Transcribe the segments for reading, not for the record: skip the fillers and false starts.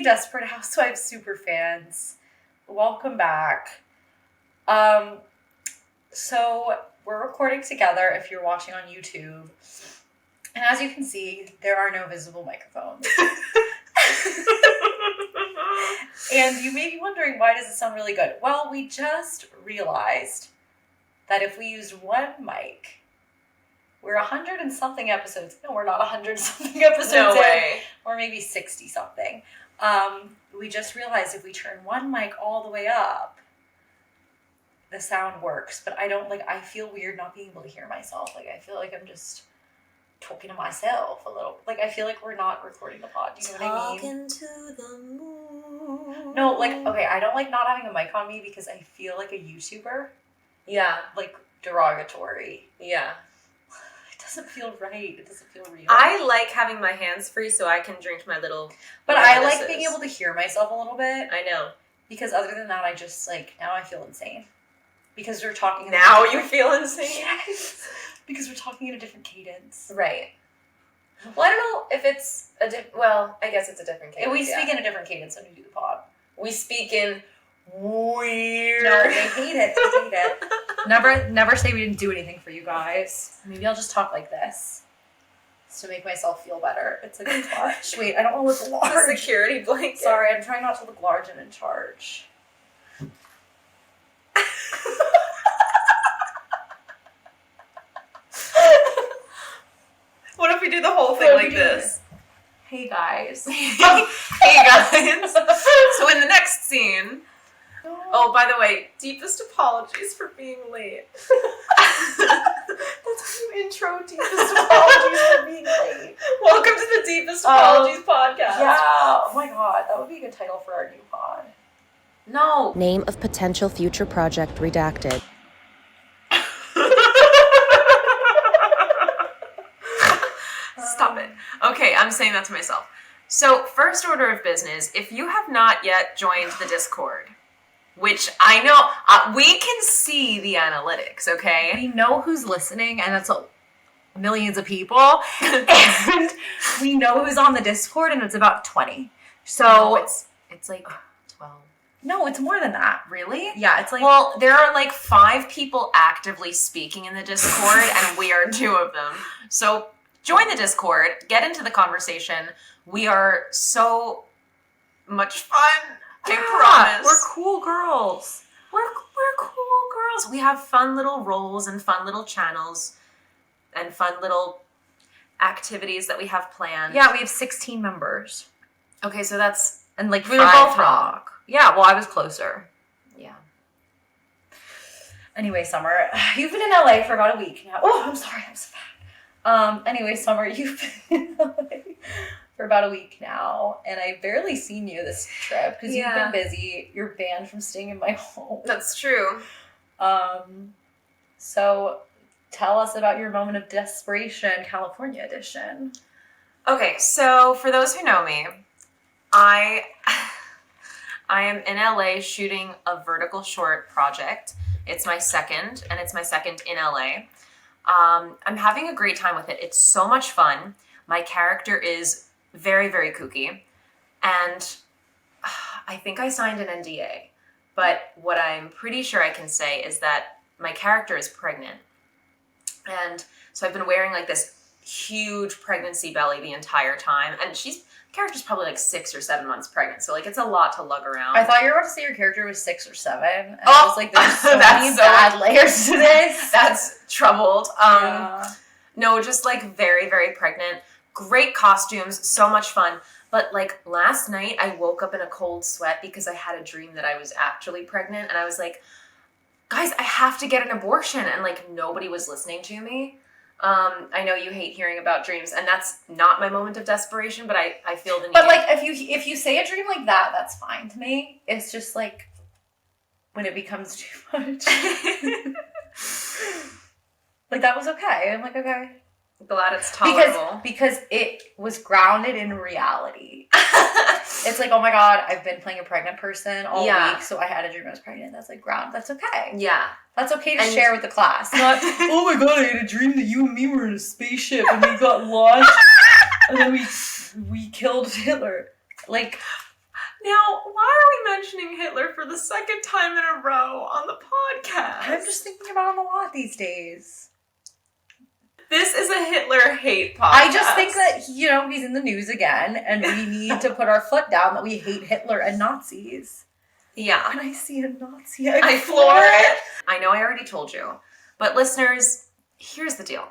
Hey, Desperate Housewives super fans. Welcome back. So we're recording together if you're watching on YouTube. And as you can see, there are no visible microphones. And you may be wondering, why does it sound really good? Well, we just realized that if we used one mic, we're 100 and something episodes. No, we're not 100 something episodes. No way. Or maybe 60 something. We just realized if we turn one mic all the way up, the sound works. But I feel weird not being able to hear myself. I feel like I'm just talking to myself a little. I feel like we're not recording the pod. Do you know what I mean? Talking to the moon. No, okay, I don't like not having a mic on me because I feel like a YouTuber. Yeah. Derogatory. Yeah. It doesn't feel right. It doesn't feel real. I like having my hands free so I can drink my little... But I like being able to hear myself a little bit. I know. Because other than that, I just, now I feel insane. Because we're talking... Now you feel insane? Yes. Because we're talking in a different cadence. Right. Well, I don't know if it's I guess it's a different cadence. We speak in a different cadence when we do the pod. We speak in weird. No, they hate it. They hate it. Never say we didn't do anything for you guys. Maybe I'll just talk like this. Just to make myself feel better. It's a clutch. Wait, I don't want to look large. The security blanket. Sorry, I'm trying not to look large and in charge. What if we do the whole thing like this? Hey guys. Hey guys. So in the next scene... Oh, by the way, deepest apologies for being late. That's how you intro deepest apologies for being late. Welcome to the Deepest Apologies podcast. Yeah. Oh my god, that would be a good title for our new pod. No. Name of potential future project redacted. Stop it. Okay, I'm saying that to myself. So, first order of business, if you have not yet joined the Discord, which I know, we can see the analytics, okay? We know who's listening, and that's millions of people. And we know who's on the Discord, and it's about 20. So no, it's like 12. No, it's more than that. Really? Yeah, it's like... Well, there are 5 people actively speaking in the Discord, and we are 2 of them. So join the Discord, get into the conversation. We are so much fun. I promise. We're cool girls. We're cool girls. We have fun little roles and fun little channels and fun little activities that we have planned. Yeah, we have 16 members. Okay, so that's... And we were both rock. Yeah, well, I was closer. Yeah. Anyway, Summer, you've been in LA for about a week now. Oh, I'm sorry, I'm so bad. Anyway, Summer, you've been in LA for about a week now, and I've barely seen you this trip because you've been busy. You're banned from staying in my home. That's true. So tell us about your moment of desperation, California edition. Okay, so for those who know me, I am in LA shooting a vertical short project. It's my second, and it's my second in LA. I'm having a great time with it. It's so much fun. My character is very, very kooky. And I think I signed an NDA. But what I'm pretty sure I can say is that my character is pregnant. And so I've been wearing this huge pregnancy belly the entire time. And the character's probably 6 or 7 months pregnant. So it's a lot to lug around. I thought you were about to say your character was 6 or 7. And I was there's so many bad layers to this. That's troubled. Yeah. No, just very, very pregnant. Great costumes, so much fun. But last night I woke up in a cold sweat because I had a dream that I was actually pregnant. And I was like, guys, I have to get an abortion. And nobody was listening to me. I know you hate hearing about dreams, and that's not my moment of desperation, but I feel the need. But if you say a dream like that, that's fine to me. It's just when it becomes too much. That was okay. I'm okay. Glad it's tolerable. Because it was grounded in reality. It's oh my god, I've been playing a pregnant person all week, so I had a dream I was pregnant. That's ground. That's okay. Yeah. That's okay to share with the class. Not, oh my god, I had a dream that you and me were in a spaceship and we got launched and then we killed Hitler. Now, why are we mentioning Hitler for the second time in a row on the podcast? I'm just thinking about him a lot these days. This is a Hitler hate podcast. I just think that, he's in the news again, and we need to put our foot down that we hate Hitler and Nazis. Yeah. When I see a Nazi, I floor it. I know I already told you, but listeners, here's the deal.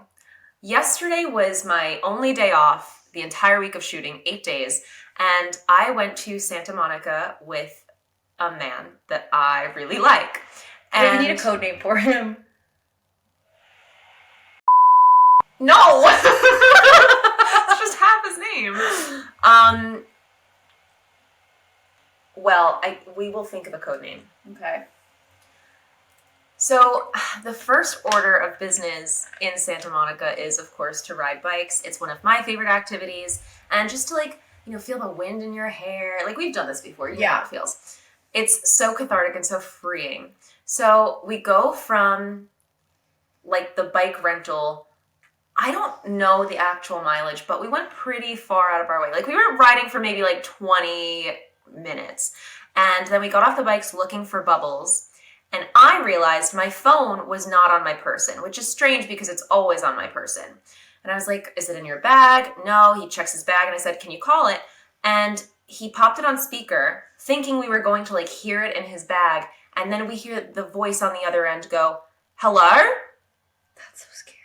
Yesterday was my only day off the entire week of shooting, 8 days, and I went to Santa Monica with a man that I really like. And we need a code name for him. No! It's just half his name. Well, we will think of a code name. Okay. So, the first order of business in Santa Monica is, of course, to ride bikes. It's one of my favorite activities. And just to, feel the wind in your hair. We've done this before. You know how it feels. It's so cathartic and so freeing. So, we go from, the bike rental. I don't know the actual mileage, but we went pretty far out of our way. We were riding for maybe 20 minutes. And then we got off the bikes looking for Bubbles. And I realized my phone was not on my person, which is strange because it's always on my person. And I was like, is it in your bag? No, he checks his bag. And I said, can you call it? And he popped it on speaker, thinking we were going to hear it in his bag. And then we hear the voice on the other end go, hello? That's so scary.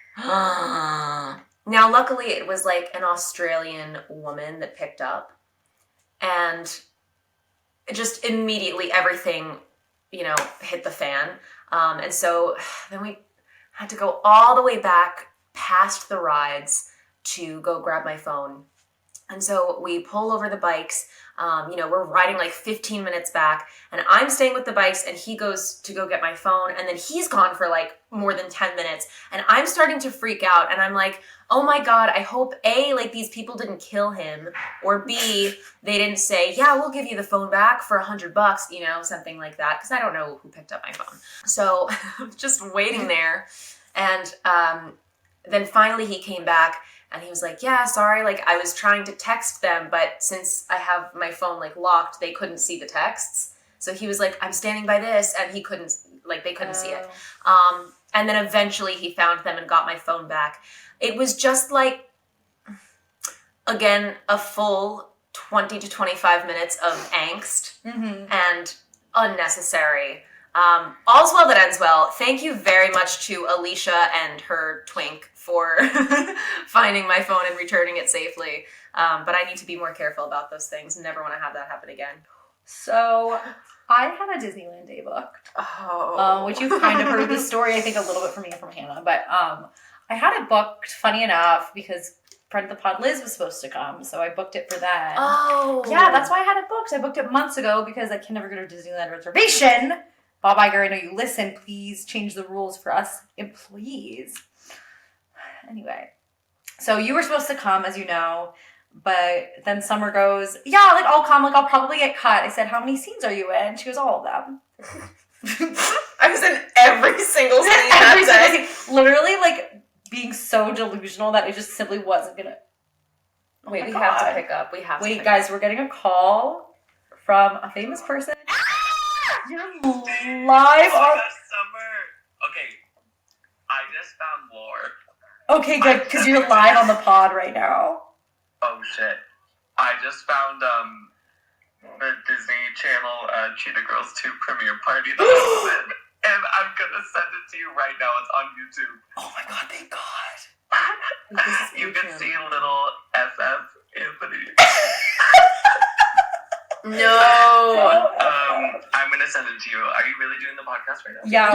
Now, luckily, it was an Australian woman that picked up. And just immediately everything hit the fan. And so then we had to go all the way back past the rides to go grab my phone. And so we pull over the bikes. We're riding 15 minutes back, and I'm staying with the bikes, and he goes to go get my phone, and then he's gone for more than 10 minutes, and I'm starting to freak out, and I'm like, oh my God, I hope A, these people didn't kill him, or B, they didn't say, yeah, we'll give you the phone back for $100, something like that, because I don't know who picked up my phone. So just waiting there, and then finally he came back, and he was like, yeah, sorry, I was trying to text them, but since I have my phone, locked, they couldn't see the texts. So he was like, I'm standing by this, and he couldn't, they couldn't see it. And then eventually he found them and got my phone back. It was just again, a full 20 to 25 minutes of angst and unnecessary. All's well that ends well. Thank you very much to Alicia and her twink for finding my phone and returning it safely. But I need to be more careful about those things. Never want to have that happen again. So I had a Disneyland day booked. Which you've kind of heard the story, I think, a little bit from me and from Hannah. But I had it booked, funny enough, because friend of the pod Liz was supposed to come. So I booked it for then. Oh. Yeah, that's why I had it booked. I booked it months ago because I can never go to Disneyland reservation. Bob Iger, I know you listen. Please change the rules for us employees. Anyway, so you were supposed to come, as you know, but then Summer goes, yeah, I'll come, I'll probably get cut. I said, how many scenes are you in? She goes, all of them. I was in every single scene that day. Literally, being so delusional that it just simply wasn't gonna. Oh Wait, we have to pick up. Wait, guys, we're getting a call from a famous person. You're live on Summer. Okay, I just found Lore. Okay, good, because you're live on the pod right now. Oh shit! I just found the Disney Channel Cheetah Girls 2 premiere party that I was in, and I'm gonna send it to you right now. It's on YouTube. Oh my god! Thank God. You can see little FF Anthony. No. I'm gonna send it to you. Are you really doing the podcast right now? Yeah. Oh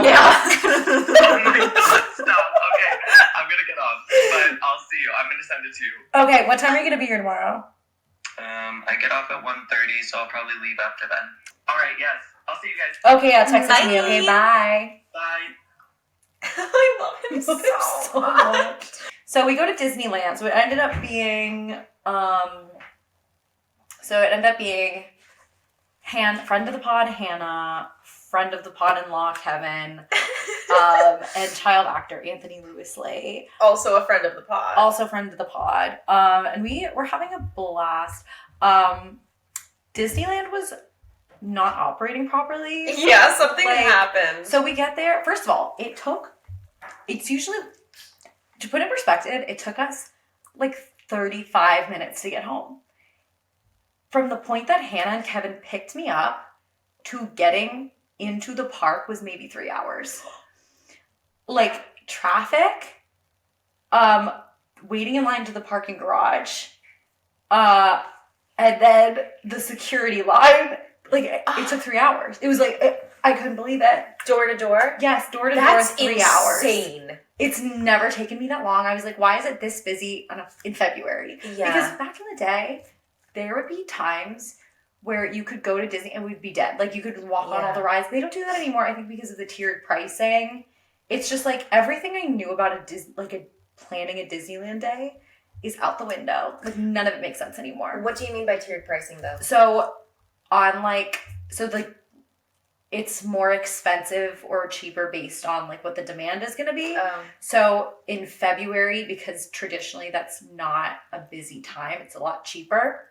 my God! Stop. Okay, I'm gonna get off, but I'll see you. I'm gonna send it to you. Okay, what time are you gonna be here tomorrow? I get off at 1:30, so I'll probably leave after then. All right. Yes. I'll see you guys. Okay, yeah, text it to me. Bye. Okay, bye. Bye. I love him so much. So we go to Disneyland. So it ended up being friend of the pod Hannah, friend of the pod-in-law Kevin, and child actor Anthony Lewis-Lay. Also a friend of the pod. Also friend of the pod. And we were having a blast. Disneyland was not operating properly. Yeah, something Like, happened. So we get there. First of all, it's usually, to put in perspective, it took us like 35 minutes to get home. From the point that Hannah and Kevin picked me up to getting into the park was maybe 3 hours. Like traffic, waiting in line to the parking garage, and then the security line. Like it took 3 hours. It was like I couldn't believe it. Door to door? Yes, door to door, That's 3 hours. insane. It's never taken me that long. I was like, why is it this busy in February? Yeah. Because back in the day, there would be times where you could go to Disney and we'd be dead. Like you could walk on all the rides. They don't do that anymore, I think, because of the tiered pricing. It's just like everything I knew about planning a Disneyland day is out the window. Like none of it makes sense anymore. What do you mean by tiered pricing, though? So it's more expensive or cheaper based on like what the demand is going to be. So in February, because traditionally that's not a busy time, it's a lot cheaper.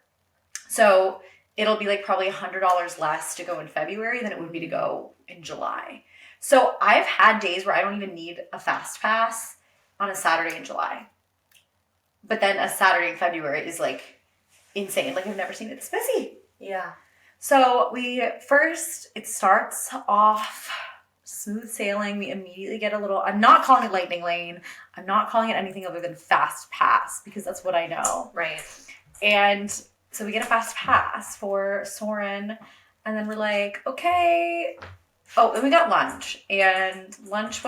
So it'll be like probably $100 less to go in February than it would be to go in July. So I've had days where I don't even need a fast pass on a Saturday in July. But then a Saturday in February is like insane. Like I've never seen it this busy. Yeah. So it starts off smooth sailing. We immediately get I'm not calling it Lightning Lane. I'm not calling it anything other than Fast Pass because that's what I know. Right. And so we get a Fast Pass for Soarin', and then we're like, okay. Oh, and we got lunch. And lunch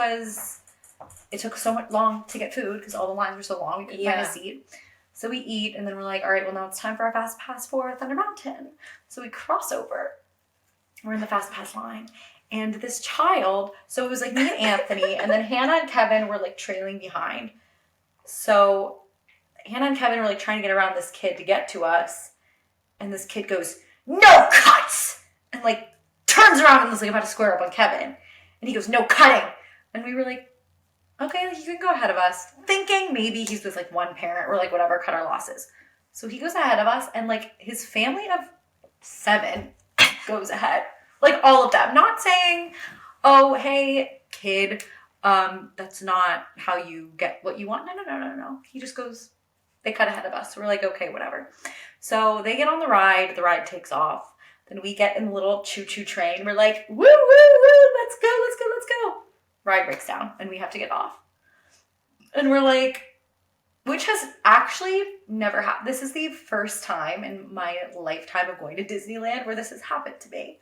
it took so much long to get food because all the lines were so long we couldn't find a seat. So we eat, and then we're like, all right, well, now it's time for our Fast Pass for Thunder Mountain. So we cross over. We're in the Fast Pass line. And this child, so it was like me and Anthony, and then Hannah and Kevin were like trailing behind. So Hannah and Kevin were like trying to get around this kid to get to us. And this kid goes, no cuts! And like turns around and was like about to square up on Kevin. And he goes, no cutting! And we were like, okay, like you can go ahead of us, thinking maybe he's with like one parent or like whatever, cut our losses. So he goes ahead of us, and like his family of 7 goes ahead, like all of them. Not saying, oh hey kid, that's not how you get what you want. No. He just goes, they cut ahead of us. So we're like, okay, whatever. So they get on the ride takes off. Then we get in the little choo-choo train. We're like, woo, woo, woo, let's go. Ride breaks down, and we have to get off. And we're like, which has actually never happened. This is the first time in my lifetime of going to Disneyland where this has happened to me.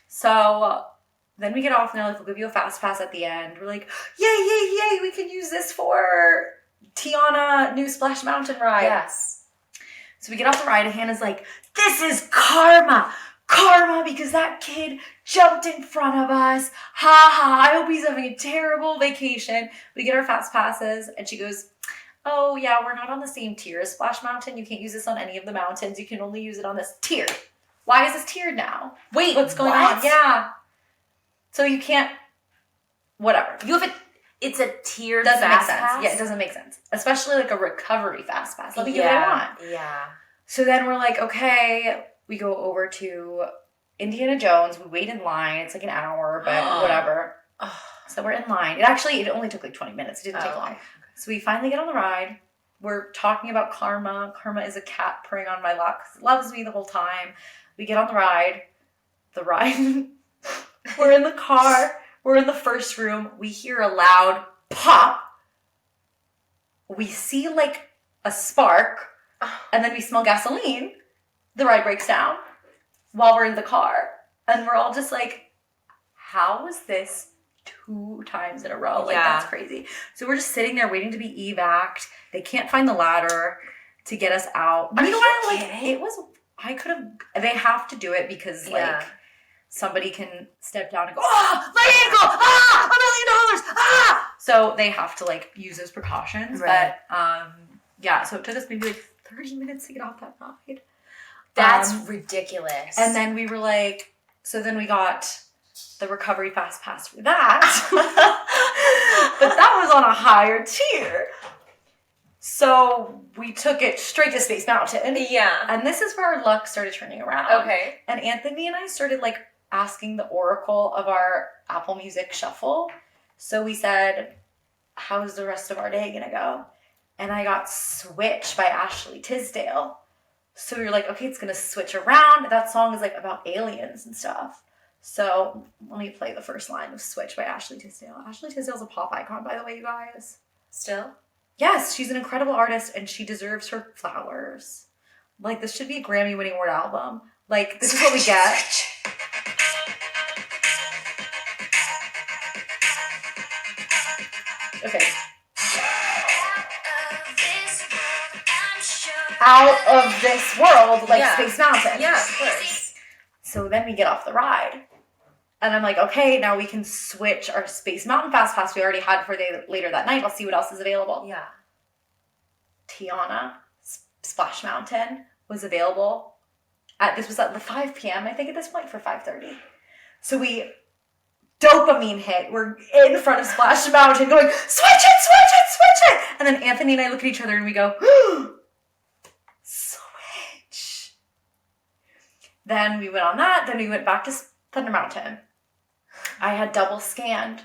So then we get off, and they're like, we'll give you a Fast Pass at the end. We're like, yay, we can use this for Tiana New Splash Mountain ride. Yes. So we get off the ride, and Hannah's like, this is karma, because that kid jumped in front of us. I hope he's having a terrible vacation. We get our Fast Passes, and she goes, oh yeah, we're not on the same tier as Splash Mountain. You can't use this on any of the mountains. You can only use it on this tier. Why is this tiered now? Wait, what's going on? Yeah. So you can't, whatever. It's a tiered doesn't Fast make sense. Pass? Yeah, it doesn't make sense. Especially like a recovery Fast Pass. Let me get what I want. Yeah. So then we're like, okay, we go over to Indiana Jones. We wait in line. It's like an hour, but whatever. So we're in line. It only took like 20 minutes. It didn't take long. So we finally get on the ride. We're talking about Karma. Karma is a cat purring on my lap because it loves me the whole time. We get on the ride. We're in the car. We're in the first room. We hear a loud pop. We see like a spark, and then we smell gasoline. The ride breaks down while we're in the car. And we're all just like, how was this 2 times in a row? Like, that's crazy. So we're just sitting there waiting to be evac'd. They can't find the ladder to get us out. Meanwhile, they have to do it because like somebody can step down and go, my ankle, $1 million, So they have to like use those precautions. Right. But so it took us maybe like 30 minutes to get off that ride. That's ridiculous. And then we were like, so then we got the recovery Fast Pass for that. But that was on a higher tier. So we took it straight to Space Mountain. Yeah. And this is where our luck started turning around. Okay. And Anthony and I started like asking the oracle of our Apple Music shuffle. So we said, how's the rest of our day gonna go? And I got Switch by Ashley Tisdale. So we were like, okay, it's gonna switch around. That song is like about aliens and stuff. So let me play the first line of Switch by Ashley Tisdale. Ashley Tisdale's a pop icon, by the way, you guys. Still? Yes, she's an incredible artist and she deserves her flowers. Like, this should be a Grammy-winning award album. Like, this is what we get. Okay. Out of this world, like Space Mountain. Yeah, of course. So then we get off the ride. And I'm like, okay, now we can switch our Space Mountain Fast Pass we already had for later that night. I'll see what else is available. Yeah. Tiana, Splash Mountain was available. This was at the 5 p.m., I think, at this point, for 5:30. So we dopamine hit. We're in front of Splash Mountain going, switch it, switch it, switch it. And then Anthony and I look at each other and we go, switch. Then we went on that. Then we went back to Thunder Mountain. I had double scanned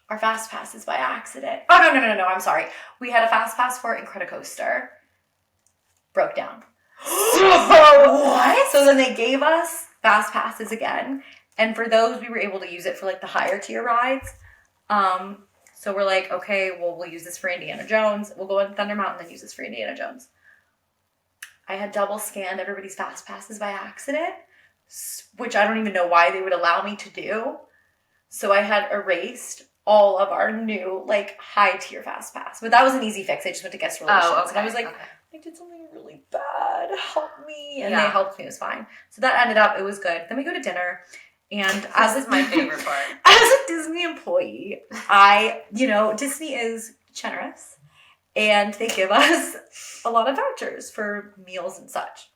our fast passes by accident. Oh, no, I'm sorry. We had a fast pass for Incredicoaster. Broke down. What? So then they gave us fast passes again. And for those, we were able to use it for like the higher tier rides. So we're like, okay, well, we'll use this for Indiana Jones. We'll go on Thunder Mountain and use this for Indiana Jones. I had double scanned everybody's fast passes by accident, which I don't even know why they would allow me to do. So I had erased all of our new, like, high tier fast pass. But that was an easy fix. I just went to guest relations. Oh, okay. And I was like, okay. I did something really bad. Help me. And Yeah. they helped me. It was fine. So that ended up, it was good. Then we go to dinner. And as This is my favorite part. As a Disney employee, Disney is generous. And they give us a lot of vouchers for meals and such.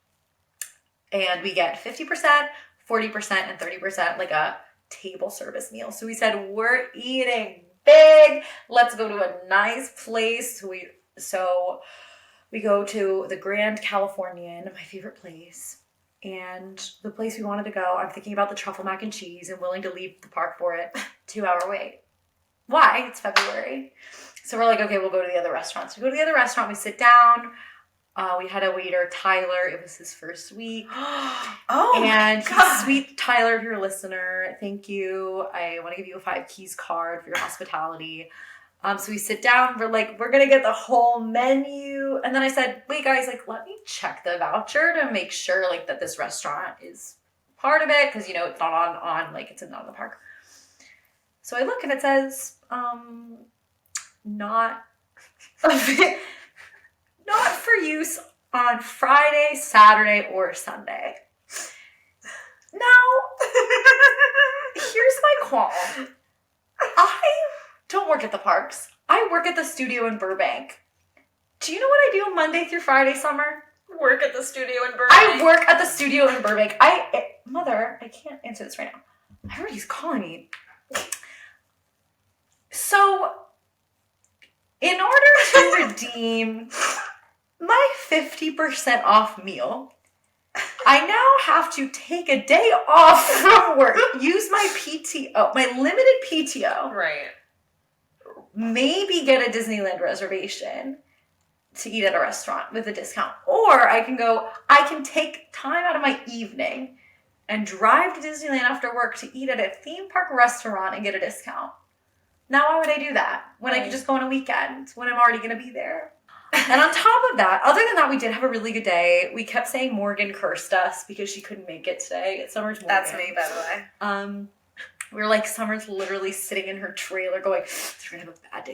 And we get 50%, 40%, and 30%, like a table service meal. So we said, we're eating big. Let's go to a nice place. So we go to the Grand Californian, my favorite place. And the place we wanted to go, I'm thinking about the truffle mac and cheese and willing to leave the park for it. 2-hour wait. Why? It's February. So we're like, okay, we'll go to the other restaurant. So we go to the other restaurant, we sit down. We had a waiter, Tyler. It was his first week. And sweet Tyler, if you're a listener, thank you. I want to give you a 5 keys card for your hospitality. So we sit down. We're like, we're going to get the whole menu. And then I said, wait, guys, like, let me check the voucher to make sure, like, that this restaurant is part of it. Because, it's not on like, it's not in the park. So I look and it says, not for use on Friday, Saturday, or Sunday. Now, here's my qualm. I don't work at the parks. I work at the studio in Burbank. Do you know what I do Monday through Friday, Summer? Work at the studio in Burbank. I work at the studio in Burbank. Mother, I can't answer this right now. Everybody's calling me. So, in order to redeem my 50% off meal, I now have to take a day off from work, use my PTO, my limited PTO, Right. maybe get a Disneyland reservation to eat at a restaurant with a discount. Or I can take time out of my evening and drive to Disneyland after work to eat at a theme park restaurant and get a discount. Now, why would I do that when I could just go on a weekend when I'm already going to be there? And on top of that, other than that, we did have a really good day. We kept saying Morgan cursed us because she couldn't make it today. It's Summer's Morgan. That's me, by the way. We were like, Summer's literally sitting in her trailer going, they're going to have a bad day.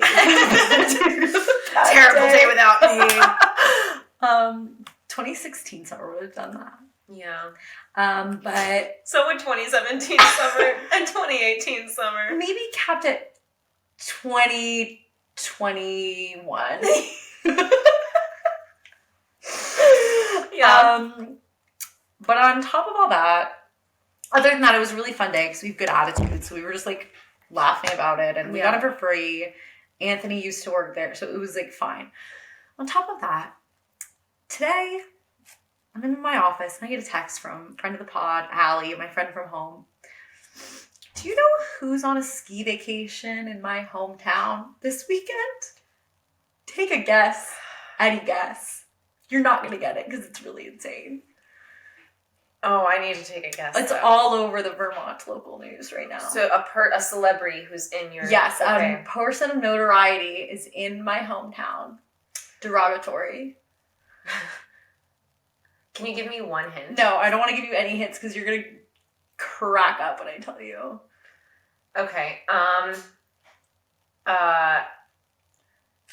Terrible day without me. 2016 Summer would have done that. Yeah. But So would 2017 summer and 2018 summer. maybe capped at 2021. Yeah. But on top of all that, other than that, it was a really fun day because we have good attitude. So we were just like laughing about it, and we got it for free. Anthony used to work there, so it was like fine. On top of that, today I'm in my office and I get a text from friend of the pod, Allie, my friend from home. Do you know who's on a ski vacation in my hometown this weekend? Take a guess. Any guess. You're not going to get it because it's really insane. Oh, I need to take a guess. It's though. all over the Vermont local news right now. So a celebrity who's in your... Yes, okay. person of notoriety is in my hometown. Derogatory. Can you give me one hint? No, I don't want to give you any hints because you're going to crack up when I tell you. Okay.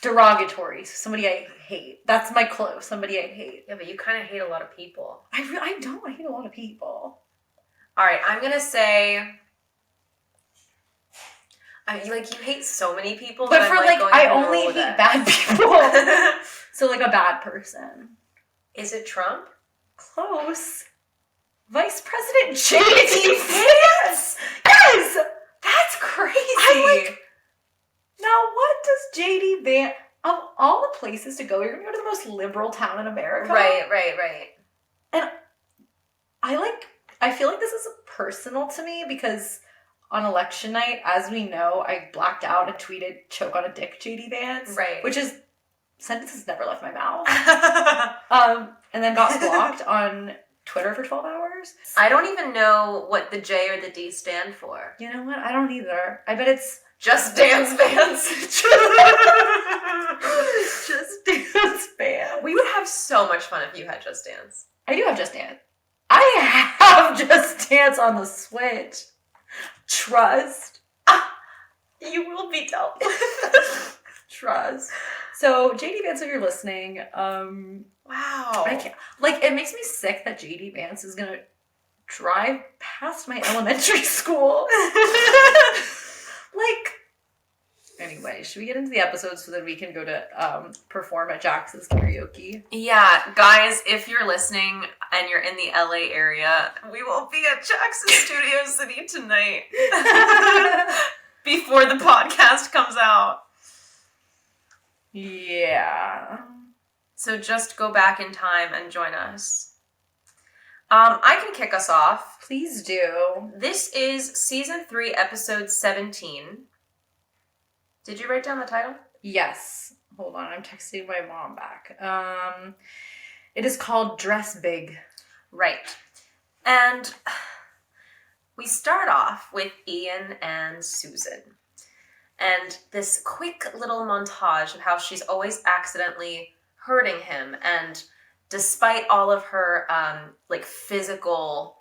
Derogatory. So somebody I hate. That's my clue. Somebody I hate. Yeah, but you kind of hate a lot of people. I don't. I hate a lot of people. All right, I'm gonna say. You hate so many people. But that for I'm, going I to only roll with hate it. bad people. So like a bad person. Is it Trump? Close. Vice President J.D. Vance. Yes. That's crazy. I'm like, now what does J.D. Vance? Of all the places to go, you're gonna go to the most liberal town in America. Right. And I feel like this is personal to me because on election night, as we know, I blacked out and tweeted "choke on a dick, JD Vance," Right. which is sentences never left my mouth. And then got blocked on Twitter for 12 hours. I don't even know what the J or the D stand for. You know what? I don't either. I bet it's Just Dance Vance. Just Dance Vance. We would have so much fun if you had Just Dance. I do have Just Dance. I have Just Dance on the Switch. Trust. You will be dealt with. Trust. So, JD Vance, if you're listening, Wow. I can't. Like, it makes me sick that JD Vance is gonna drive past my elementary school. Like, anyway, should we get into the episode so that we can go to perform at Jax's karaoke? Yeah, guys, if you're listening and you're in the LA area, we will be at Jackson Studio City tonight before the podcast comes out. Yeah. So just go back in time and join us. I can kick us off. Please do. This is season 3, episode 17. Did you write down the title? Yes. Hold on, I'm texting my mom back. It is called Dress Big. Right. And we start off with Ian and Susan. And this quick little montage of how she's always accidentally hurting him. And despite all of her, physical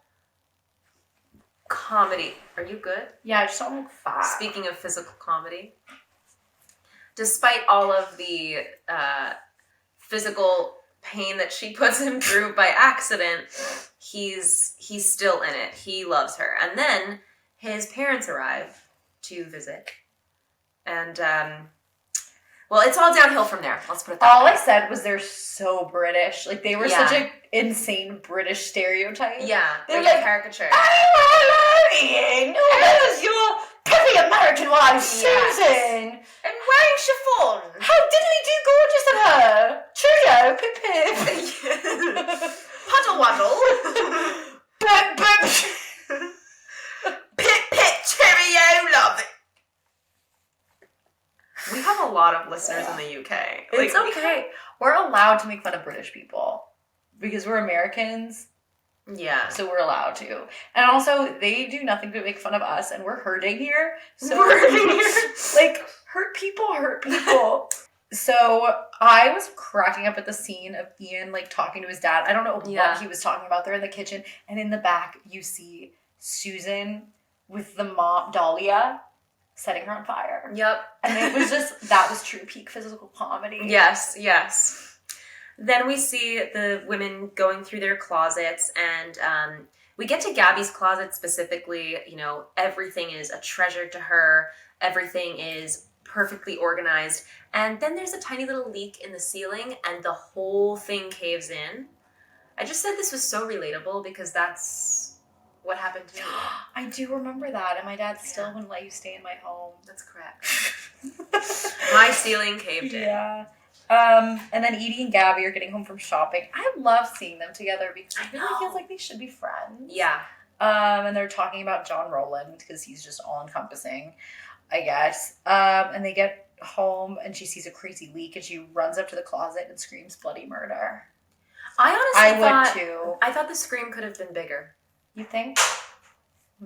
comedy. Are you good? Yeah, I just don't like 5. Speaking of physical comedy. Despite all of the physical pain that she puts him through by accident, he's still in it. He loves her. And then his parents arrive to visit. And, it's all downhill from there. Let's put it that All way. I said was they're so British. Like, they were Yeah. such an insane British stereotype. Yeah, They're like a like, caricature. Oh, hello, Ian. Oh, there's your peppy American wife, Yes. Susan. And wearing chiffon. How diddly do gorgeous of her. Cheerio, pip pip. Puddle waddle. Burp, burp. Pit pit cheerio, love it. We have a lot of listeners in the UK. It's okay. We're allowed to make fun of British people because we're Americans, Yeah. so we're allowed to. And also, they do nothing but make fun of us, and we're hurting here. So We're hurting here. Like, hurt people. So I was cracking up at the scene of Ian like talking to his dad. I don't know Yeah. what he was talking about. They're in the kitchen, and in the back you see Susan with the mom Dahlia setting her on fire. Yep. And it was that was true peak physical comedy. Yes. Then we see the women going through their closets, and we get to Gabby's closet specifically. You know, everything is a treasure to her. Everything is perfectly organized. And then there's a tiny little leak in the ceiling, and the whole thing caves in. I just said this was so relatable because that's what happened to me. I do remember that, and my dad still wouldn't let you stay in my home. That's correct. My ceiling caved in. Yeah. And then Edie and Gabby are getting home from shopping. I love seeing them together because it really know. feels like they should be friends. Yeah. And they're talking about John Rowland because he's just all encompassing, I guess. And they get home and she sees a crazy leak and she runs up to the closet and screams bloody murder. I honestly would too. I thought the scream could have been bigger. You think?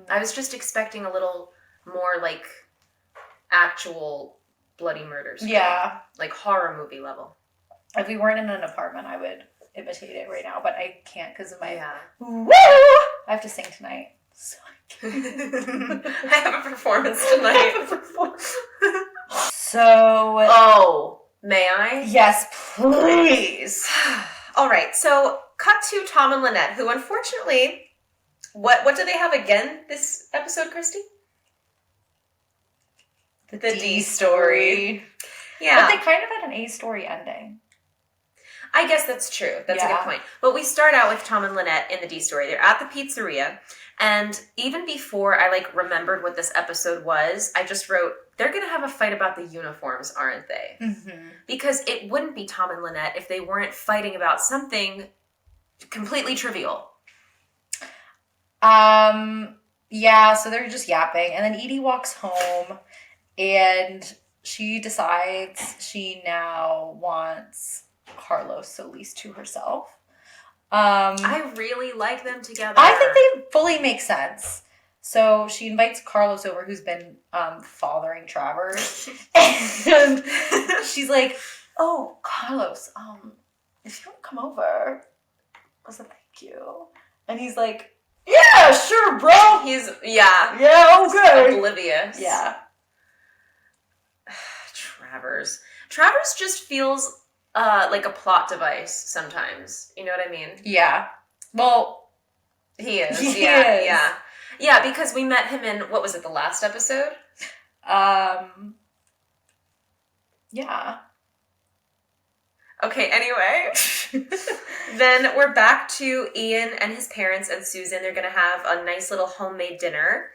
I was just expecting a little more like actual bloody murders. Yeah. Like horror movie level. If we weren't in an apartment, I would imitate it right now, but I can't because of my woo! I have to sing tonight. So I have a performance tonight. So Oh, may I? yes, please. All right, so cut to Tom and Lynette, who unfortunately, what do they have again this episode, Christy? The D story. Yeah. But they kind of had an A story ending. I guess that's true. That's a Yeah. good point. But we start out with Tom and Lynette in the D story. They're at the pizzeria. And even before I remembered what this episode was, I just wrote, they're going to have a fight about the uniforms, aren't they? Mm-hmm. Because it wouldn't be Tom and Lynette if they weren't fighting about something completely trivial. Yeah, so they're just yapping. And then Edie walks home and she decides she now wants Carlos at least to herself. I really like them together. I think they fully make sense. So she invites Carlos over, who's been fathering Travers. And she's like, oh, Carlos, if you want to come over as a thank you. And he's like, yeah, sure, bro. He's, yeah, Yeah, oblivious. Yeah. Travers just feels like a plot device sometimes. You know what I mean? Yeah. Well, He is. He yeah, is. yeah. Yeah, because we met him in, what was it, the last episode? yeah. Okay, anyway. Then we're back to Ian and his parents and Susan. They're going to have a nice little homemade dinner,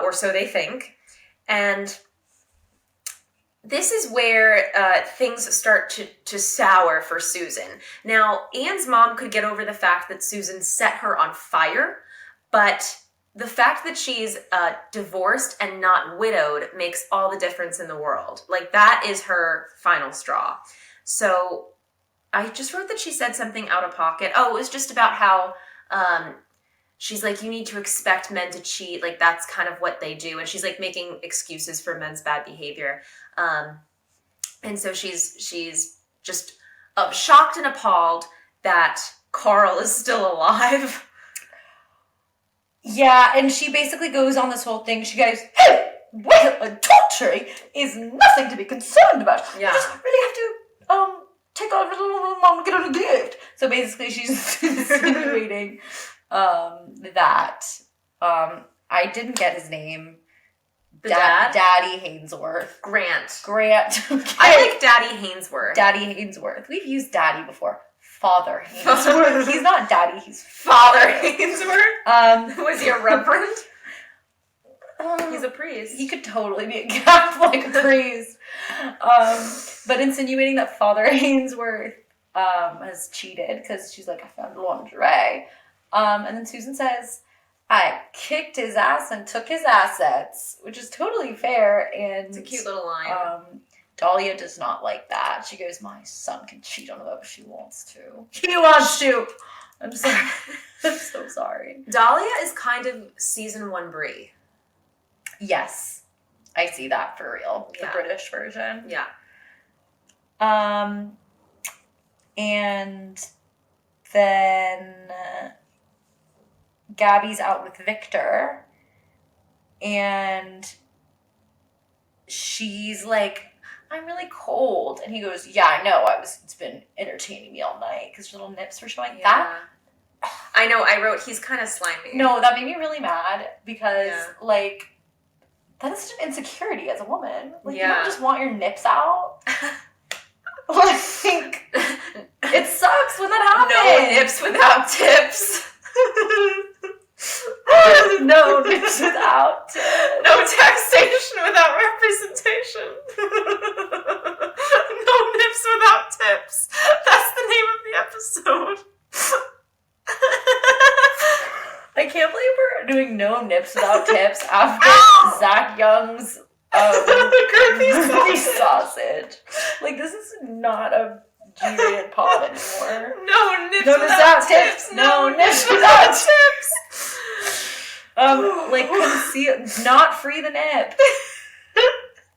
or so they think. And this is where things start to sour for Susan. Now, Ian's mom could get over the fact that Susan set her on fire, but the fact that she's divorced and not widowed makes all the difference in the world. Like, that is her final straw. So I just wrote that she said something out of pocket. Oh, it was just about how she's like, you need to expect men to cheat. Like, that's kind of what they do. And she's like making excuses for men's bad behavior. And so she's just shocked and appalled that Carl is still alive. Yeah, and she basically goes on this whole thing. She goes, hey, well, adultery is nothing to be concerned about. Yeah. You just really have to take off your little mom and get her a gift. So basically she's insinuating that I didn't get his name. The dad? Daddy Hainsworth. Grant. Okay. I like Daddy Hainsworth. Daddy Hainsworth. We've used daddy before. Father Hainsworth. He's not daddy, he's Father Hainsworth? Was he a reverend? He's a priest. He could totally be a Catholic priest. But insinuating that Father Hainsworth has cheated because she's like, I found lingerie. And then Susan says, I kicked his ass and took his assets, which is totally fair. And It's a cute little line. Dahlia does not like that. She goes, my son can cheat on whoever she wants to. He wants to. I'm sorry. I'm so sorry. Dahlia is kind of season 1 Brie. Yes. I see that for real. The Yeah. British version. Yeah. And then Gabby's out with Victor, and she's like, I'm really cold. And he goes, yeah, I know. It's been entertaining me all night because little nips were showing. That, I know, I wrote, he's kind of slimy. no, that made me really mad because, Yeah. like, that is such an insecurity as a woman. Like, you Yeah. don't just want your nips out. Like, it sucks when that No happens. nips without tips. No nips without tips. No taxation without representation. No nips without tips. That's the name of the episode. I can't believe we're doing no nips without tips after Ow! Zach Young's Girthy sausage. Like, this is not a G-rated pod anymore. No nips No without tips. No nips without without tips. Like, conceal, not free the nip.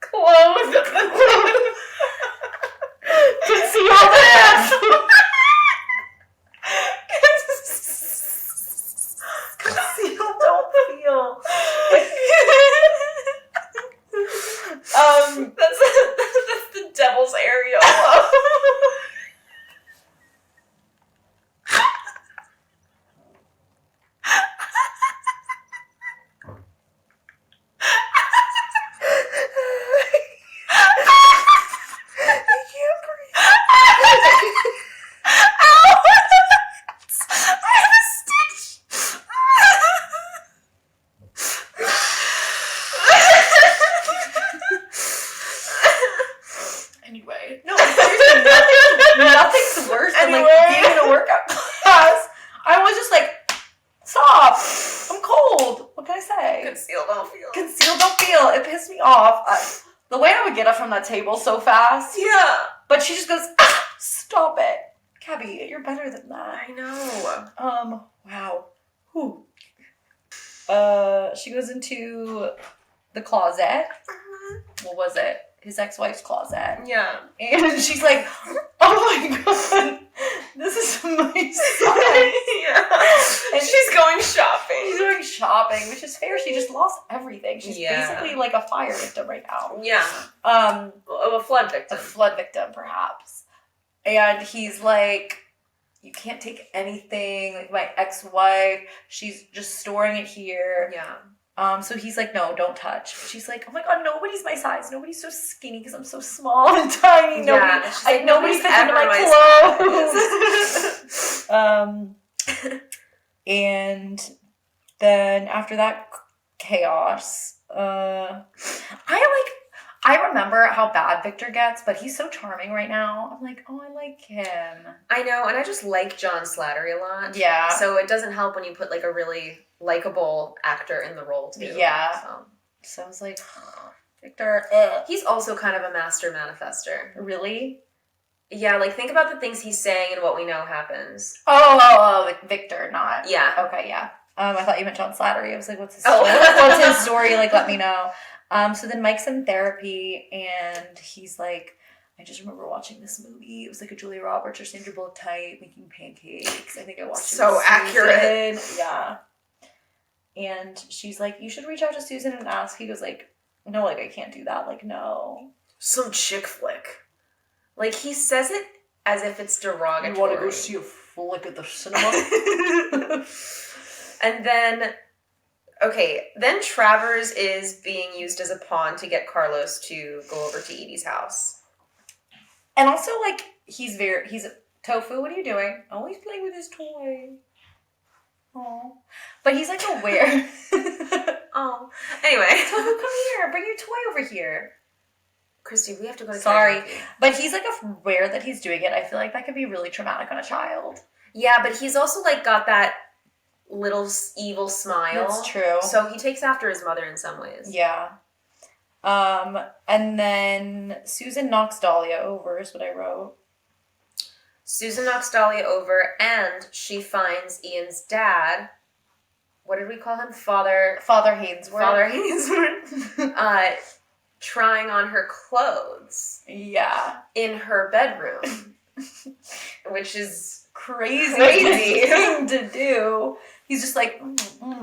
Close. Conceal the nip. Conceal, don't feel. That's the devil's areola. Anyway, no, seriously, nothing's worse than like being in a workout class. I was just like, stop, I'm cold. What can I say? Conceal, don't feel. Conceal, don't feel. It pissed me off. The way I would get up from that table so fast. Yeah. But she just goes, ah, stop it. Gabby, you're better than that. I know. Wow. Whew. She goes into the closet. What was it? His ex-wife's closet. Yeah. And she's like, oh my god, this is my size. Yeah. And she's going shopping. She's doing shopping, which is fair. She just lost everything. She's Yeah. basically like a fire victim right now. Yeah. A flood A victim. flood victim, perhaps. And he's like, you can't take anything. Like, my ex-wife, she's just storing it here. Yeah. So he's like, no, don't touch. She's like, oh my god, nobody's my size. Nobody's so skinny because I'm so small and tiny. Yeah. She's like, Nobody fits into ever my clothes. And then after that chaos, I remember how bad Victor gets, but he's so charming right now. I'm like, oh, I like him. I know, and I just like John Slattery a lot. Yeah. So it doesn't help when you put like a really likable actor in the role too. Yeah. So I was like, Victor, ugh. He's also kind of a master manifester. Really? Yeah, like think about the things he's saying and what we know happens. Oh, like Victor, not. Yeah. Okay, yeah. I thought you meant John Slattery. I was like, what's his Oh. story? What's his story? Like, let me know. So then Mike's in therapy, and he's like, I just remember watching this movie. It was like a Julia Roberts or Sandra Bullock type making pancakes. I think I watched it. So with accurate. Susan. Yeah. And she's like, you should reach out to Susan and ask. He goes like, no, like, I can't do that. Like, no. Some chick flick. Like he says it as if it's derogatory. You want to go see a flick at the cinema? And then, then Travers is being used as a pawn to get Carlos to go over to Edie's house. And also, like, he's Tofu, what are you doing? Oh, he's playing with his toy. Oh. But he's, like, aware. Oh. Anyway. Tofu, come here. Bring your toy over here. Christy, we have to go to Sorry. karaoke. But he's, like, aware that he's doing it. I feel like that could be really traumatic on a child. Yeah, but he's also, like, got that little evil smile. That's true. So he takes after his mother in some ways. Yeah. And then Susan knocks Dahlia over is what I wrote. Susan knocks Dahlia over, and she finds Ian's dad. What did we call him? Father Hainsworth. Father Hainsworth. Trying on her clothes. Yeah. In her bedroom. Which is crazy Crazy. thing to do. He's just like,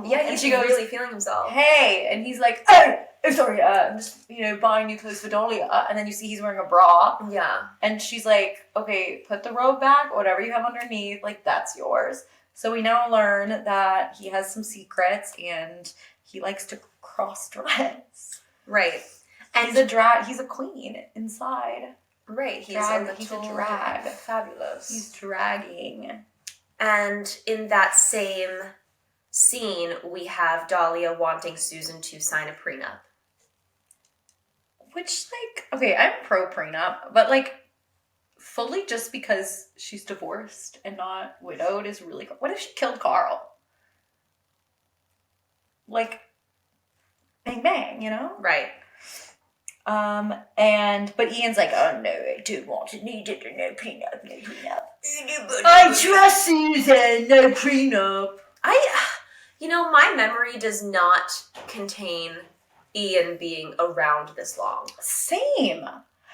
yeah, and he's she goes, really feeling himself. hey, and he's like, oh, sorry, I'm just, buying new clothes for Dahlia. And then you see he's wearing a bra. Yeah. And she's like, okay, put the robe back, whatever you have underneath, like, that's yours. So we now learn that he has some secrets, and he likes to cross-dress. Right. And He's a queen inside. right, he's He's a drag. Fabulous. He's dragging. And in that same scene, we have Dahlia wanting Susan to sign a prenup. Which, like, okay, I'm pro prenup, but, like, fully just because she's divorced and not widowed is really. What if she killed Carl? Like, bang bang, you know? Right. But Ian's like, oh no, I don't want it, needed a no prenup, no prenup. I trust Susan, no prenup. My memory does not contain Ian being around this long. Same.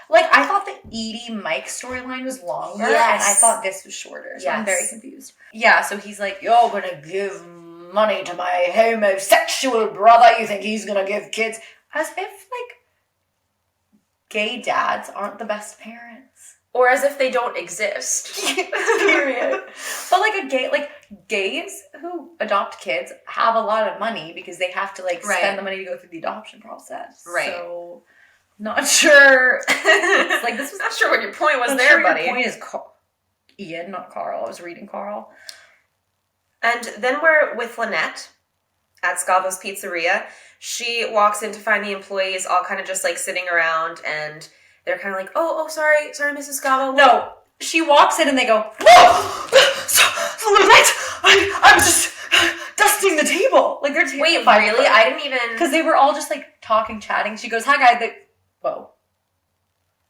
Like, I thought the Edie Mike storyline was longer, and I thought this was shorter, so I'm very confused. Yeah, so he's like, you're gonna give money to my homosexual brother, you think he's gonna give kids? As if, like, gay dads aren't the best parents. Or as if they don't exist. Period. But gays who adopt kids have a lot of money because they have to spend the money to go through the adoption process. Right. So, not sure. This was not sure what your point was I'm there, sure buddy. Your point is Ian, not Carl. I was reading Carl. And then we're with Lynette at Scavo's Pizzeria. She walks in to find the employees all kind of just sitting around, and they're kind of like, oh, sorry, Mrs. Scavo. No, she walks in and they go, whoa! Lynette, I'm just dusting the table. Like, they're wait, really? I didn't even... Because they were all just talking, chatting. She goes, hi guys. Whoa.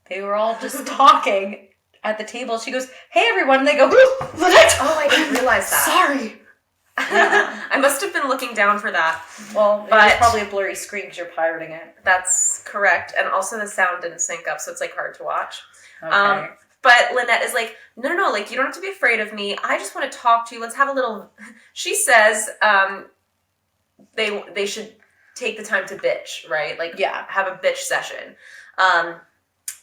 They were all just talking at the table. She goes, hey everyone. And they go, Lynette! Oh, I didn't realize that. Sorry. Yeah. I must have been looking down for that. Well, it's probably a blurry screen because you're pirating it. That's correct. And also the sound didn't sync up, so it's hard to watch. Okay. But Lynette is like, no, you don't have to be afraid of me. I just want to talk to you. Let's have a little... She says they should take the time to bitch, right? Have a bitch session.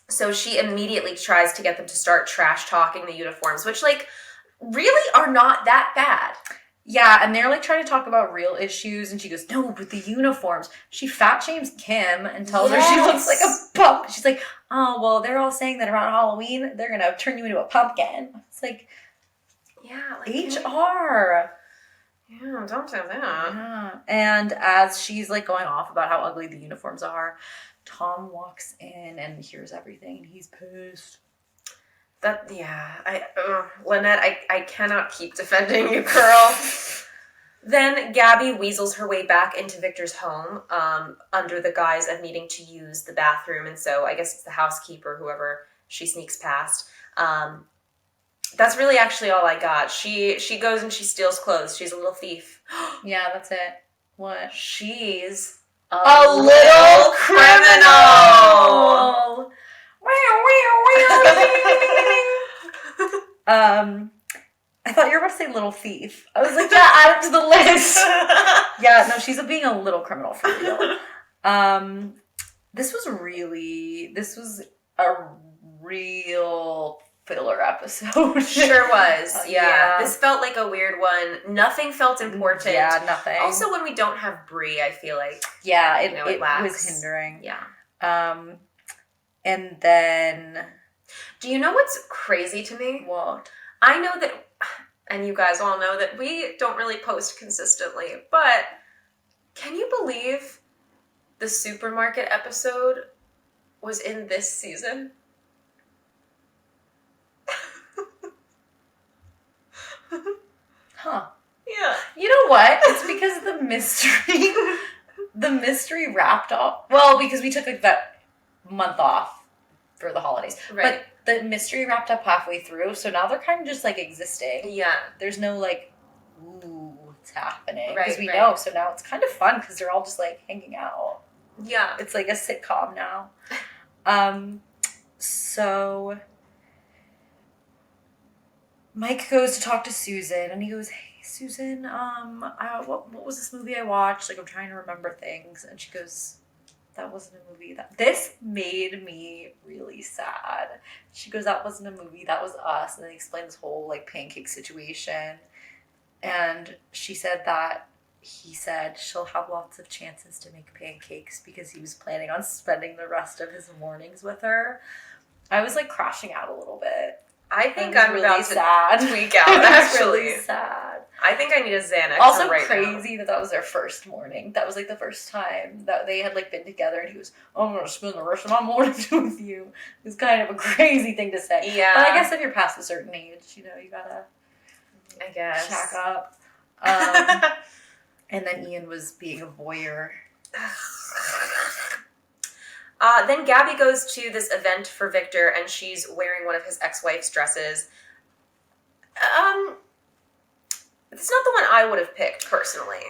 So she immediately tries to get them to start trash talking the uniforms, which really are not that bad. Yeah, and they're trying to talk about real issues, and she goes, no, but the uniforms. She fat shames Kim and tells her she looks like a pump. She's like, oh, well, they're all saying that around Halloween, they're going to turn you into a pumpkin. It's like, yeah, HR. Yeah, don't say that. Yeah. And as she's going off about how ugly the uniforms are, Tom walks in and hears everything, and he's pissed. Lynette, I cannot keep defending you, girl. Then Gabby weasels her way back into Victor's home under the guise of needing to use the bathroom, and so I guess it's the housekeeper, whoever she sneaks past. That's really actually all I got. She goes and she steals clothes. She's a little thief. Yeah, that's it. What? She's a little criminal! I thought you were about to say little thief. I was like, yeah, add it to the list. Yeah, no, she's being a little criminal for real. This was a real filler episode. Sure was. Yeah. This felt like a weird one. Nothing felt important. Yeah, nothing. Also, when we don't have Brie, I feel like it lacks. was hindering. Yeah. And then, do you know what's crazy to me? What? I know that, and you guys all know that we don't really post consistently, but can you believe the supermarket episode was in this season? Huh. Yeah. You know what? It's because the mystery wrapped up. Well, because we took that month off for the holidays. Right. But the mystery wrapped up halfway through, so now they're kind of just existing. Yeah. There's no ooh, what's happening? Right, Because we know, so now it's kind of fun because they're all just hanging out. Yeah. It's like a sitcom now. So Mike goes to talk to Susan, and he goes, hey, Susan, what was this movie I watched? I'm trying to remember things. And she goes, that wasn't a movie. This made me really sad. She goes, that wasn't a movie. That was us. And then they explained this whole pancake situation. And she said that he said she'll have lots of chances to make pancakes because he was planning on spending the rest of his mornings with her. I was crashing out a little bit. I think I'm I'm really about sad. to tweak out, It's actually. really sad. I think I need a Xanax Also right now. crazy that was their first morning. That was like the first time that they had like been together, and he was, "Oh, I'm gonna spend the rest of my mornings with you." It was kind of a crazy thing to say. Yeah. But I guess if you're past a certain age, you know, you gotta I guess. shack up. And then Ian was being a voyeur. Then Gabby goes to this event for Victor, and she's wearing one of his ex-wife's dresses. It's not the one I would have picked personally.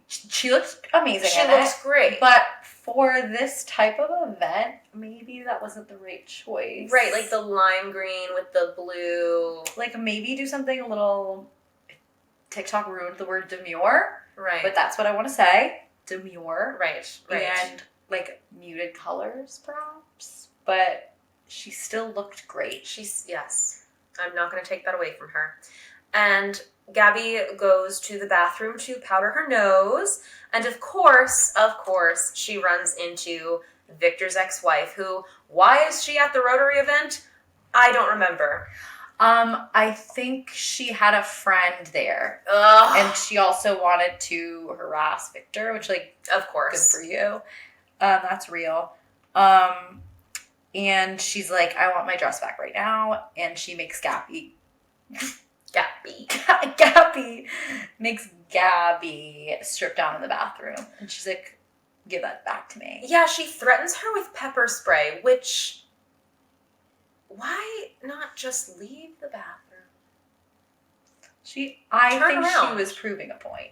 She looks amazing. She in looks it, great. but for this type of event, maybe that wasn't the right choice. Right, like the lime green with the blue. Like maybe do something a little. TikTok ruined the word demure, Right. but that's what I want to say. Demure. Right. And like muted colors, perhaps. But she still looked great. Yes. I'm not going to take that away from her. And Gabby goes to the bathroom to powder her nose. And of course, she runs into Victor's ex-wife, who, why is she at the Rotary event? I don't remember. I think she had a friend there. Ugh. And she also wanted to harass Victor, which, like, Of course. good for you. That's real. And she's like, I want my dress back right now. And she makes Gabby makes Gabby strip down in the bathroom. And she's like, give that back to me. Yeah, she threatens her with pepper spray, which... Why not just leave the bathroom? I Turn think around. she was proving a point.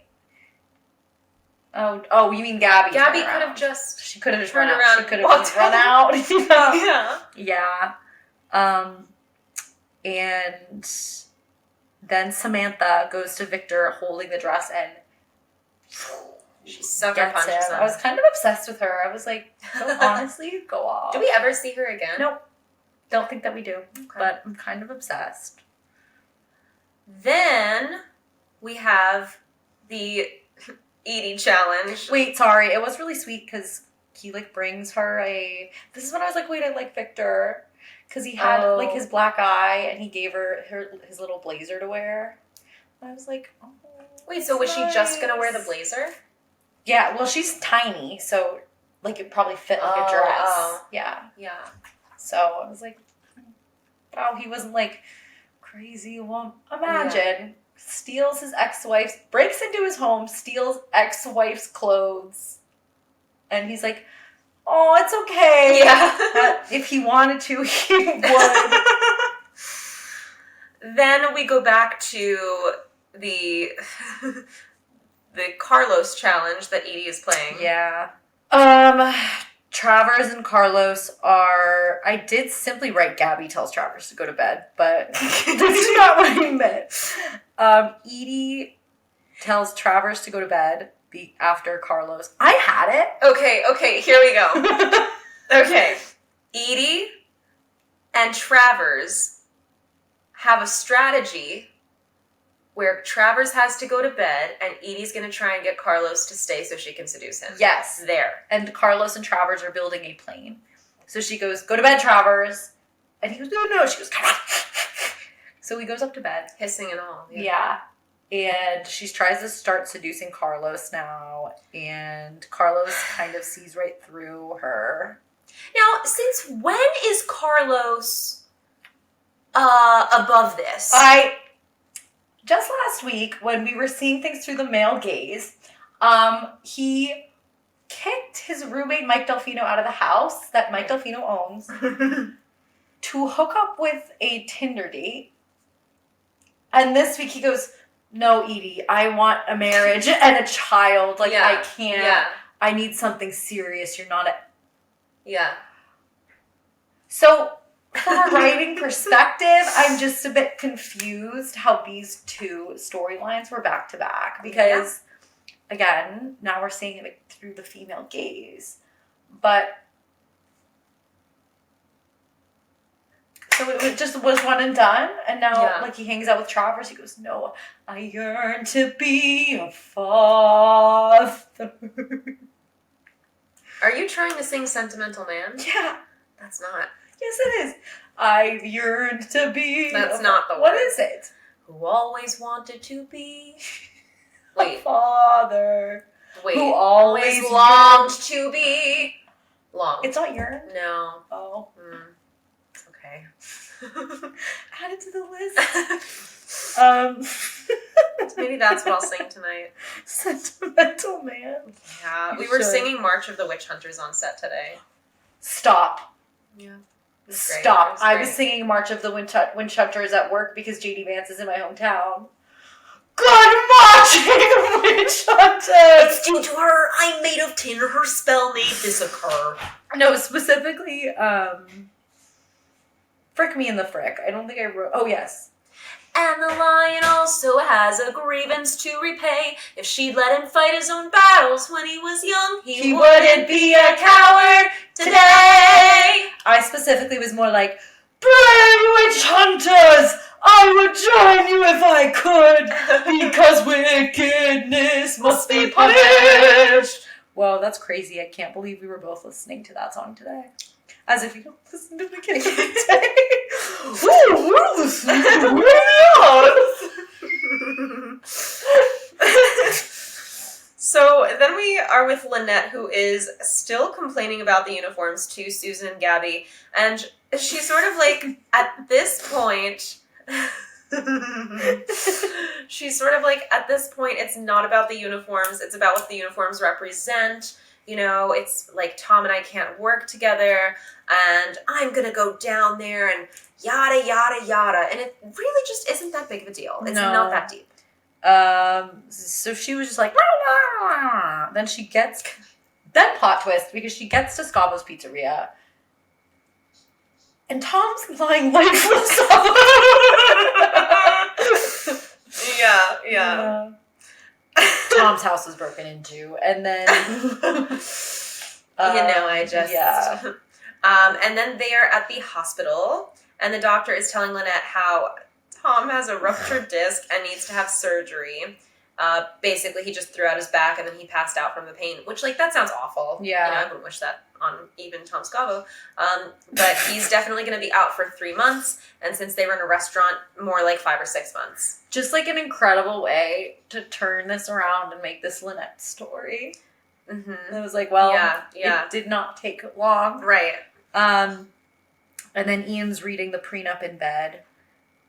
Oh, you mean Gabby? Gabby turn could around. have just... She could have just turned run around out. She and could have walked just run out. out. Yeah. Yeah. And then Samantha goes to Victor holding the dress and She sucker gets punches him. him. I was kind of obsessed with her. I was like, honestly, go off. Do we ever see her again? Nope. Don't think that we do. But I'm kind of obsessed. Then we have the Edie challenge. Wait, sorry. It was really sweet because he like brings her this is when I was like, wait, I like Victor. Because he had like his black eye and he gave her his little blazer to wear. And I was like, oh. Wait, so was she just gonna wear the nice. blazer? Yeah, well, she's tiny, so like it probably fit like a Oh, dress. oh. Yeah. Yeah. So I was like, wow, he wasn't like crazy. Well, imagine steals his ex-wife's, breaks into his home, steals ex-wife's clothes, and he's like, oh, it's okay. Yeah. If he wanted to, he would. Then we go back to the Carlos challenge that Edie is playing. Yeah. Travers and Carlos are... I did simply write Gabby tells Travers to go to bed, but that's not what I meant. Edie tells Travers to go to bed after Carlos. I had it. Okay, here we go. Okay. Edie and Travers have a strategy where Travers has to go to bed and Edie's going to try and get Carlos to stay so she can seduce him. Yes. There. And Carlos and Travers are building a plane. So she goes, go to bed, Travers. And he goes, no. She goes, come on. So he goes up to bed. Hissing and all. Yeah. And she tries to start seducing Carlos now. And Carlos kind of sees right through her. Now, since when is Carlos above this? Just last week, when we were seeing things through the male gaze, he kicked his roommate Mike Delfino out of the house that Mike Delfino owns to hook up with a Tinder date. And this week he goes, no, Edie, I want a marriage and a child. Like, I can't. Yeah. I need something serious. You're not a... Yeah. So... From a writing perspective, I'm just a bit confused how these two storylines were back to back because, again, now we're seeing it through the female gaze. But so it just was one and done, and now like he hangs out with Travers. He goes, "No, I yearn to be a father." Are you trying to sing Sentimental Man? Yeah. That's not. Yes, it is. I yearn to be. That's not the word. What is it? who always wanted to be. A Wait, father. wait. Who always longed to be. Long. It's not your. No. Oh. Okay. Add it to the list. Maybe that's what I'll sing tonight. Sentimental man. Yeah. You We were should. singing March of the Witch Hunters on set today. Stop. Yeah. Stop. I was singing March of the Witch Hunters at work because JD Vance is in my hometown. Good marching witch hunters! due to her. I'm made of tin. Her spell made this occur. No, specifically, Frick Me in the Frick. I don't think I wrote. Oh, yes. And the lion also has a grievance to repay. If she'd let him fight his own battles when he was young, He wouldn't be a coward today. I specifically was more like, brave witch hunters! I would join you if I could, because wickedness must be punished. Whoa, that's crazy. I can't believe we were both listening to that song today. As if you don't listen to the kids today. Ooh, we're listening to So then we are with Lynette, who is still complaining about the uniforms to Susan and Gabby, and she's sort of like, at this point, it's not about the uniforms, it's about what the uniforms represent. You know, it's like Tom and I can't work together, and I'm gonna go down there and yada, yada, yada. And it really just isn't that big of a deal. It's No. not that deep. So she was just like, then plot twist, because she gets to Scavo's Pizzeria, and Tom's lying lifeless. Yeah. Tom's house was broken into, and then Yeah. And then they are at the hospital, and the doctor is telling Lynette how Tom has a ruptured disc and needs to have surgery. Basically, he just threw out his back and then he passed out from the pain, which, like, that sounds awful. Yeah. You know, I wouldn't wish that on even Tom Scavo. But he's definitely going to be out for 3 months, and since they run a restaurant, more like 5 or 6 months. just like an incredible way to turn this around and make this Lynette story. Mm-hmm. It was like, well, Yeah. it did not take long. Right. And then Ian's reading the prenup in bed,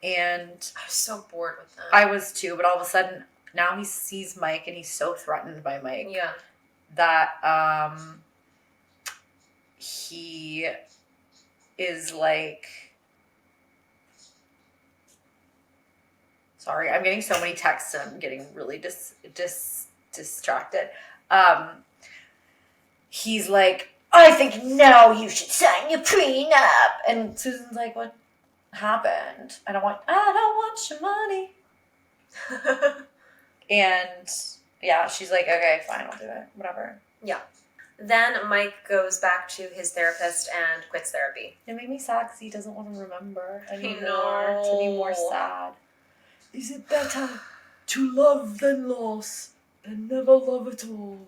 and I was so bored with that. I was too, but all of a sudden now he sees Mike and he's so threatened by Mike Yeah. that he is like, sorry, I'm getting so many texts and I'm getting really distracted. He's like, I think now you should sign your prenup. And Susan's like, what happened? I don't want your money. And yeah, she's like, okay, fine, I'll do it. Whatever. Then Mike goes back to his therapist and quits therapy. It made me sad because he doesn't want to remember anymore know. to be more sad. Is it better to love than loss and never love at all?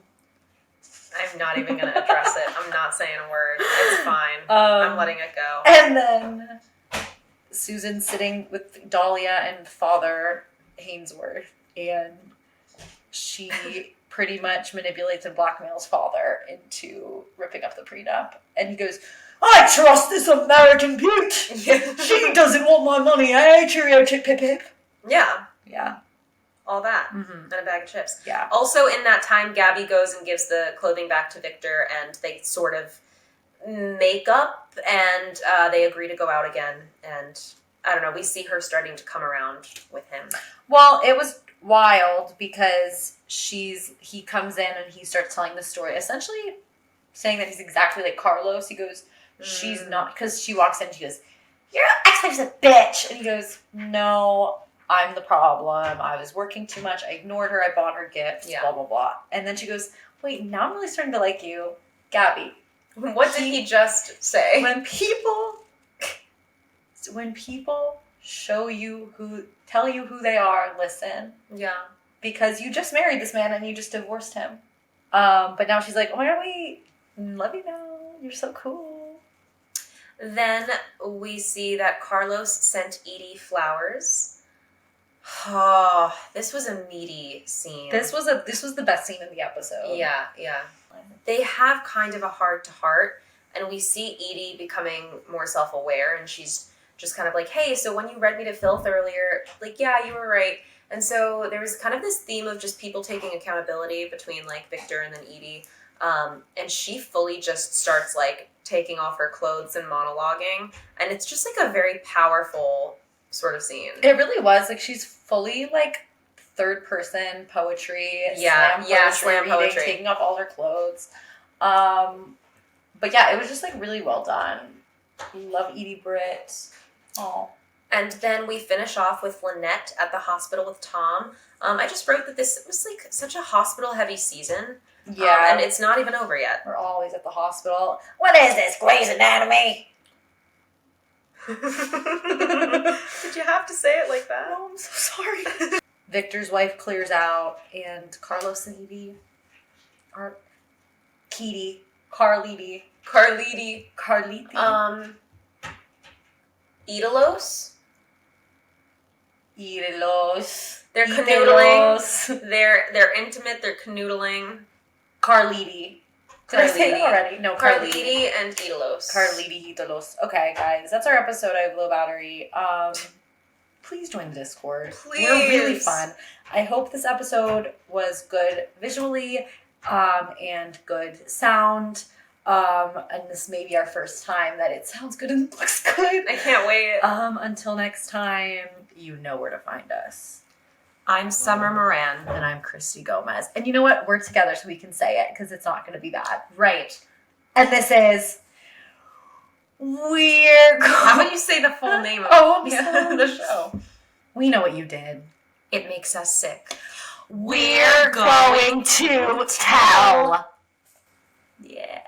I'm not even going to address it. I'm not saying a word. It's fine. Um, I'm letting it go. And then Susan's sitting with Dahlia and Father Hainsworth, and she pretty much manipulates and blackmails Father into ripping up the prenup. And he goes, I trust this American beaut. She doesn't want my money, eh? Cheerio, chip, pip, pip. Yeah. Yeah. All that. Mm-hmm. And a bag of chips. Yeah. Also, in that time, Gabby goes and gives the clothing back to Victor, and they sort of make up, and they agree to go out again. And I don't know, we see her starting to come around with him. Well, it was wild because he comes in and he starts telling the story, essentially saying that he's exactly like Carlos. He goes, she's not, because she walks in and she goes, your ex-wife's a bitch. And he goes, no, I'm the problem. I was working too much. I ignored her. I bought her gifts, Yeah. blah, blah, blah. And then she goes, wait, now I'm really starting to like you. Gabby, What did he just say? when people tell you who they are, listen. Yeah. Because you just married this man and you just divorced him. But now she's like, why don't we love you now? You're so cool. Then we see that Carlos sent Edie flowers. Oh, this was a meaty scene. This was the best scene in the episode. Yeah. They have kind of a heart-to-heart, and we see Edie becoming more self-aware, and she's just kind of like, hey, so when you read me to filth earlier, like, yeah, you were right. And so there was kind of this theme of just people taking accountability between, like, Victor and then Edie. And she fully just starts, like, taking off her clothes and monologuing. And it's just, like, a very powerful sort of scene. It really was. Like, she's fully, like, third person poetry. Slam poetry. Taking off all her clothes. But yeah, it was just, like, really well done. Love Edie Britt. Oh. And then we finish off with Lynette at the hospital with Tom. I just wrote that this was, like, such a hospital-heavy season. Yeah. And it's not even over yet. We're always at the hospital. What is this, Grey's Anatomy? Did you have to say it like that? Oh, I'm so sorry. Victor's wife clears out, and Carlos and Edie are... Carliti. Idalos? Idalos. They're canoodling. They're intimate. They're canoodling. Carliti. Did I say it already? No, Carliti and Idalos. Carliti Idalos. Okay, guys, that's our episode. I have low battery. Please join the Discord. Please. We're really fun. I hope this episode was good visually, and good sound. And this may be our first time that it sounds good and looks good. I can't wait. Until next time, you know where to find us. I'm Summer Moran. And I'm Christy Gomez. And you know what? We're together so we can say it because it's not going to be bad. Right. And this is... We're going... How about you say the full name of the show? We know what you did. It makes us sick. We're going to tell. Yeah.